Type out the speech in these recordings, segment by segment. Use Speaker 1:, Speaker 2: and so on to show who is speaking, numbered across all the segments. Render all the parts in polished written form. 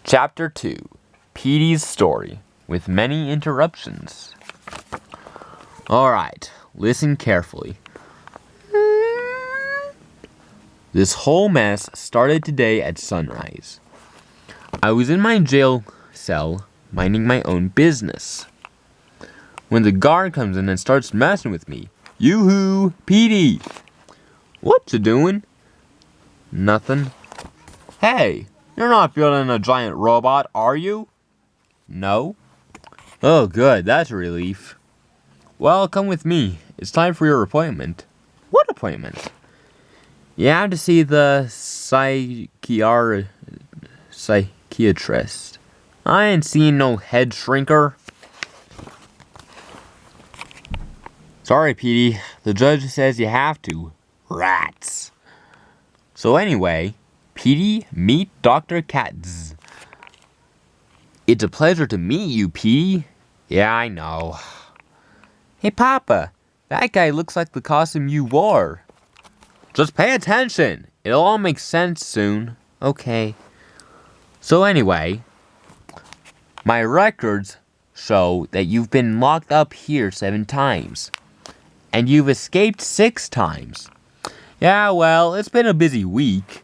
Speaker 1: Chapter 2 Petey's Story with many interruptions. Alright, listen carefully. This whole mess started today at sunrise. I was in my jail cell, minding my own business, when the guard comes in and starts messing with me. Yoo-hoo, Petey! What you doing? Nothing. Hey, you're not building a giant robot, are you? No. Oh, good, that's a relief. Well, come with me. It's time for your appointment. What appointment? You have to see the psychiatrist. I ain't seen no head shrinker. Sorry, Petey. The judge says you have to. Rats. So anyway, Petey, meet Dr. Katz. It's a pleasure to meet you, Petey. Yeah, I know. Hey, Papa, that guy looks like the costume you wore. Just pay attention. It'll all make sense soon. Okay. So anyway, my records show that you've been locked up here 7 times. And you've escaped 6 times. Yeah, well, it's been a busy week.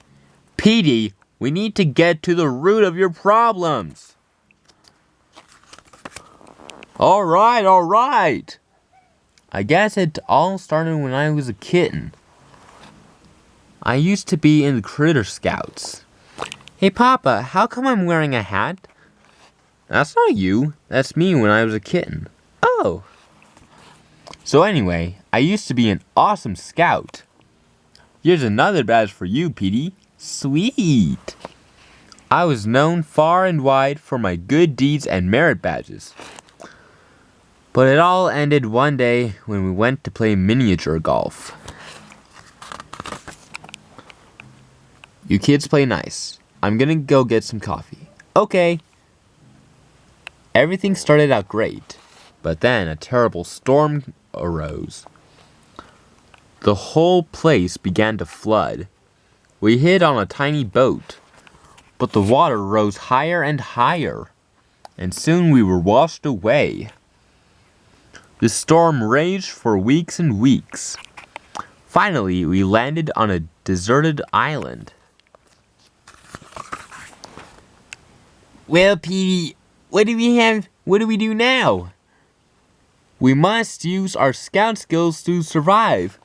Speaker 1: Petey, we need to get to the root of your problems. Alright. I guess it all started when I was a kitten. I used to be in the Critter Scouts. Hey, Papa, how come I'm wearing a hat? That's not you. That's me when I was a kitten. Oh. So anyway, I used to be an awesome scout. Here's another badge for you, Petey. Sweet. I was known far and wide for my good deeds and merit badges. But it all ended one day when we went to play miniature golf. You kids play nice. I'm gonna go get some coffee. Okay. Everything started out great, but then a terrible storm arose. The whole place began to flood. We hid on a tiny boat, but the water rose higher and higher, and soon we were washed away. The storm raged for weeks and weeks. Finally, we landed on a deserted island. Well, Petey, what do we do now? We must use our scout skills to survive.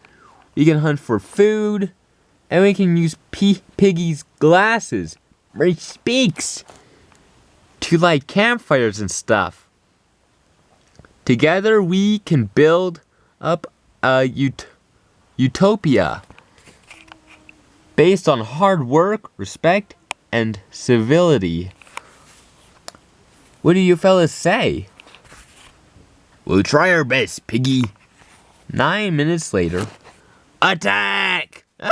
Speaker 1: We can hunt for food, and we can use Piggy's glasses, which speaks, to light campfires and stuff. Together we can build up a utopia based on hard work, respect, and civility. What do you fellas say? We'll try our best, Piggy. 9 minutes later. Attack! Ah!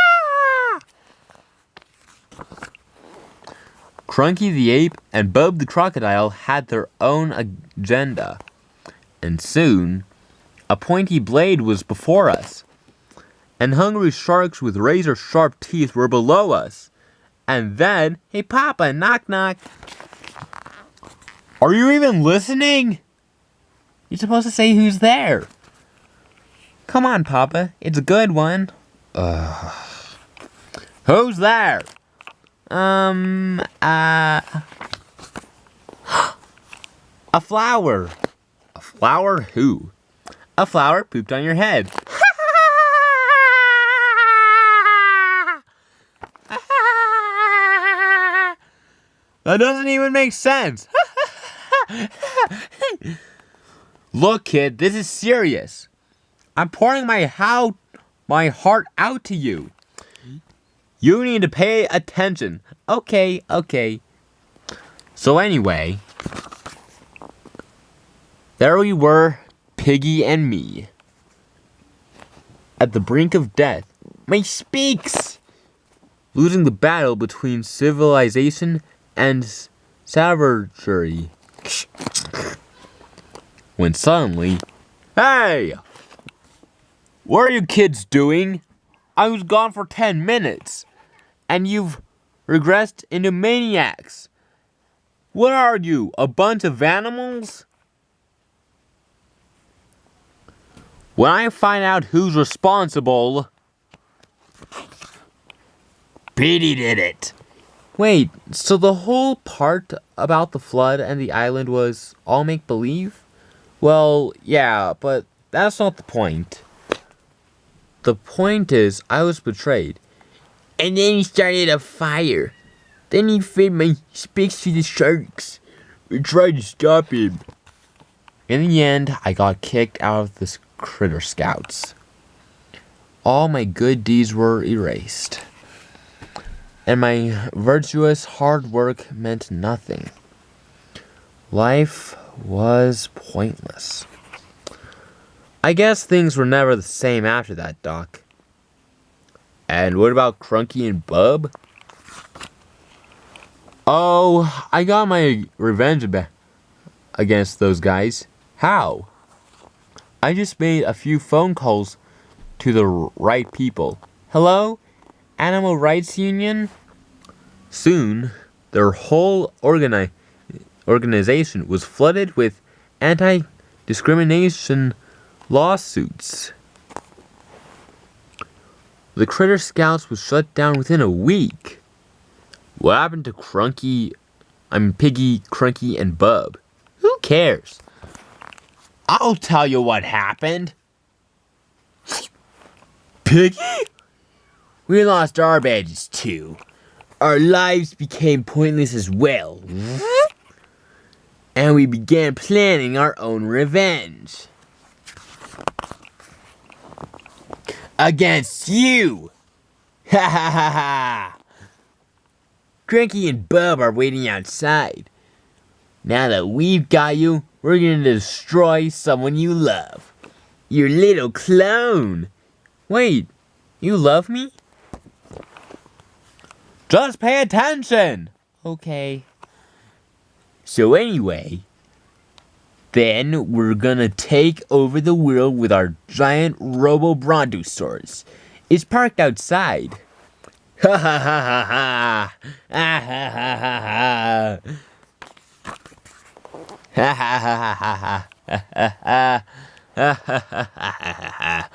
Speaker 1: Crunky the ape and Bub the crocodile had their own agenda. And soon, a pointy blade was before us. And hungry sharks with razor-sharp teeth were below us. And then, hey Papa, knock knock. Are you even listening? You're supposed to say who's there. Come on, Papa. It's a good one. Who's there? A flower. A flower who? A flower pooped on your head. That doesn't even make sense. Look, kid, this is serious. I'm pouring my heart out to you. You need to pay attention. Okay. So anyway, there we were, Piggy and me, at the brink of death. My speaks! Losing the battle between civilization and savagery. When suddenly, hey! What are you kids doing? I was gone for 10 minutes, and you've regressed into maniacs. What are you, a bunch of animals? When I find out who's responsible... Petey did it. Wait, so the whole part about the flood and the island was all make-believe? Well, yeah, but that's not the point. The point is, I was betrayed. And then he started a fire. Then he fed my sticks to the sharks. We tried to stop him. In the end, I got kicked out of the Critter Scouts. All my good deeds were erased. And my virtuous hard work meant nothing. Life was pointless. I guess things were never the same after that, Doc. And what about Crunky and Bub? Oh, I got my revenge against those guys. How? I just made a few phone calls to the right people. Hello? Animal Rights Union? Soon, their whole organization was flooded with anti-discrimination lawsuits. The Critter Scouts was shut down within a week. What happened to Piggy, Crunky, and Bub? Who cares? I'll tell you what happened. Piggy? We lost our badges too. Our lives became pointless as well. And we began planning our own revenge. Against you! Ha ha ha ha! Cranky and Bub are waiting outside. Now that we've got you, we're gonna destroy someone you love. Your little clone. Wait, you love me? Just pay attention! Okay. So anyway, then we're gonna take over the world with our giant robo-brontosaurus. It's parked outside. Ha ha ha ha ha! Ah ha ha ha ha! Ha ha ha ha ha! Ha ha ha! Ha ha ha ha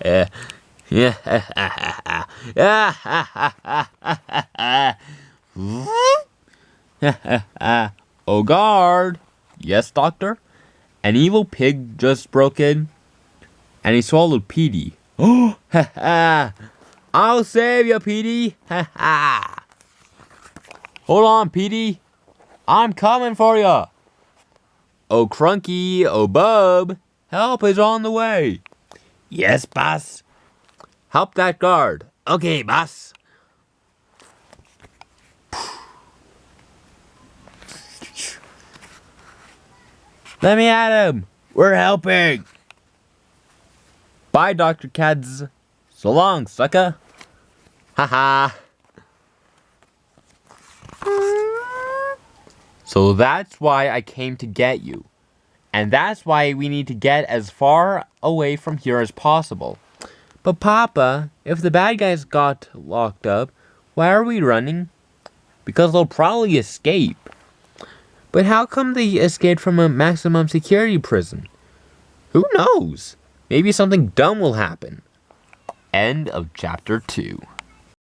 Speaker 1: ha! Yeah ha ha ha ha! Ah ha ha ha ha ha! Oh, guard! Yes, doctor? An evil pig just broke in, and he swallowed Petey. Oh, ha ha! I'll save you, Petey! Ha ha! Hold on, Petey! I'm coming for you! Oh, Crunky! Oh, Bub! Help is on the way! Yes, boss! Help that guard! Okay, boss! Let me at him! We're helping! Bye, Dr. Katz. So long, sucker! Haha! So that's why I came to get you. And that's why we need to get as far away from here as possible. But Papa, if the bad guys got locked up, why are we running? Because they'll probably escape. But how come they escaped from a maximum security prison? Who knows? Maybe something dumb will happen. End of chapter 2.